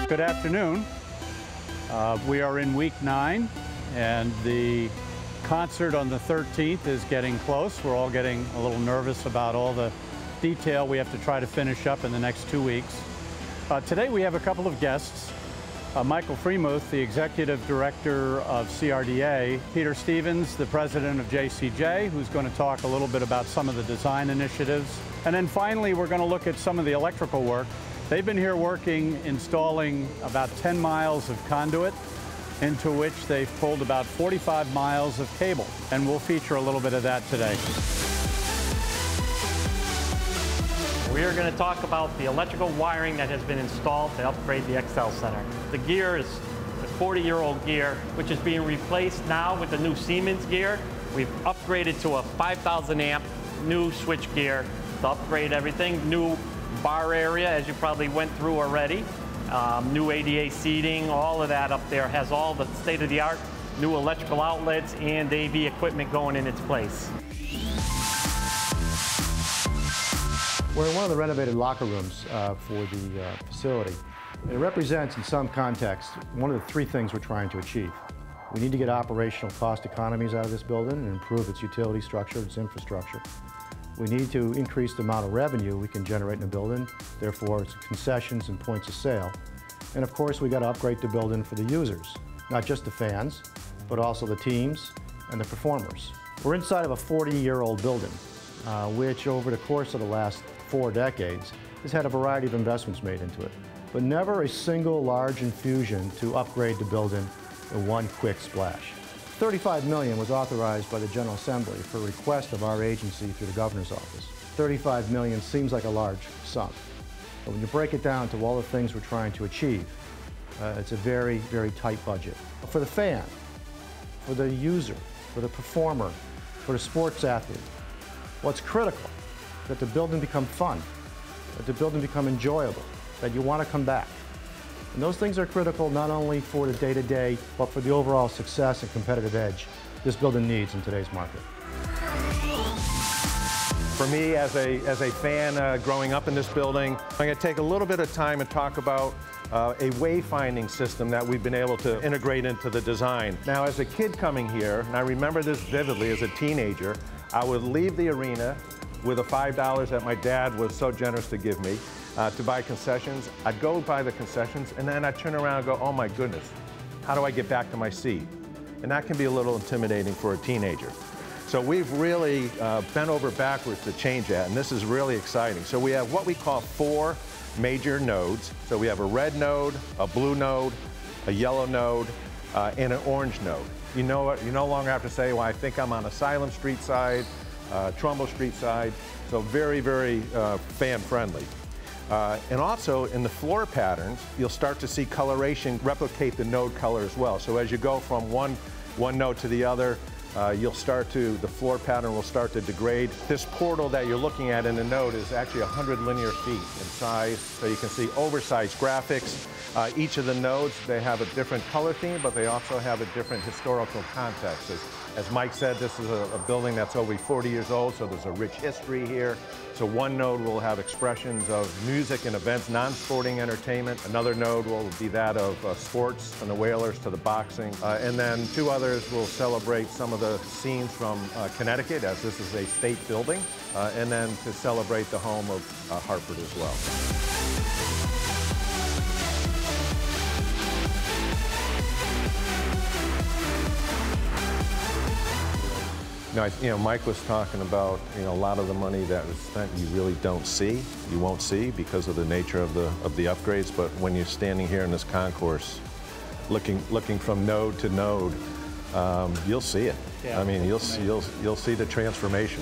Good afternoon. We are in week 9, and the concert on the 13th is getting close. We're all getting a little nervous about all the detail we have to try to finish up in the next 2 weeks. Today we have a couple of guests. Michael Freimuth, the Executive Director of CRDA, Peter Stevens, the President of JCJ, who's going to talk a little bit about some of the design initiatives. And then finally, we're going to look at some of the electrical work. They've been here working, installing about 10 miles of conduit, into which they've pulled about 45 miles of cable. And we'll feature a little bit of that today. We are going to talk about the electrical wiring that has been installed to upgrade the XL Center. The gear is a 40-year-old gear, which is being replaced now with the new Siemens gear. We've upgraded to a 5,000 amp new switch gear to upgrade everything. New bar area, as you probably went through already. New ADA seating, all of that up there has all the state-of-the-art new electrical outlets and AV equipment going in its place. We're in one of the renovated locker rooms for the facility. It represents, in some context, one of the 3 things we're trying to achieve. We need to get operational cost economies out of this building and improve its utility structure, its infrastructure. We need to increase the amount of revenue we can generate in the building, therefore its concessions and points of sale. And of course, we got to upgrade the building for the users, not just the fans, but also the teams and the performers. We're inside of a 40-year-old building, which over the course of the last 4 decades has had a variety of investments made into it, but never a single large infusion to upgrade the building in one quick splash. $35 million was authorized by the General Assembly for request of our agency through the Governor's Office. $35 million seems like a large sum, but when you break it down to all the things we're trying to achieve, it's a very, very tight budget. For the fan, for the user, for the performer, for the sports athlete, what's critical is that the building become fun, that the building become enjoyable, that you want to come back. And those things are critical not only for the day-to-day, but for the overall success and competitive edge this building needs in today's market. For me, as a fan growing up in this building, I'm going to take a little bit of time and talk about a wayfinding system that we've been able to integrate into the design. Now, as a kid coming here, and I remember this vividly as a teenager, I would leave the arena with the $5 that my dad was so generous to give me to buy concessions. I'd go buy the concessions, and then I'd turn around and go, oh my goodness, how do I get back to my seat? And that can be a little intimidating for a teenager. So we've really bent over backwards to change that, and this is really exciting. So we have what we call 4 major nodes. So we have a red node, a blue node, a yellow node, and an orange node. You know what? You no longer have to say, well, I think I'm on Asylum Street side, Trumbull Street side. So very, very fan-friendly. And also in the floor patterns, you'll start to see coloration replicate the node color as well. So as you go from one node to the other, the floor pattern will start to degrade. This portal that you're looking at in the node is actually 100 linear feet in size, so you can see oversized graphics. Each of the nodes, they have a different color theme, but they also have a different historical context. As Mike said, this is a building that's over 40 years old, so there's a rich history here. So one node will have expressions of music and events, non-sporting entertainment. Another node will be that of sports, from the Whalers to the boxing. And then 2 others will celebrate some of the scenes from Connecticut, as this is a state building, and then to celebrate the home of Hartford as well. Mike was talking about, a lot of the money that was spent you really don't see, you won't see because of the nature of the upgrades, but when you're standing here in this concourse, looking from node to node, you'll see it. Yeah. I mean, you'll see the transformation.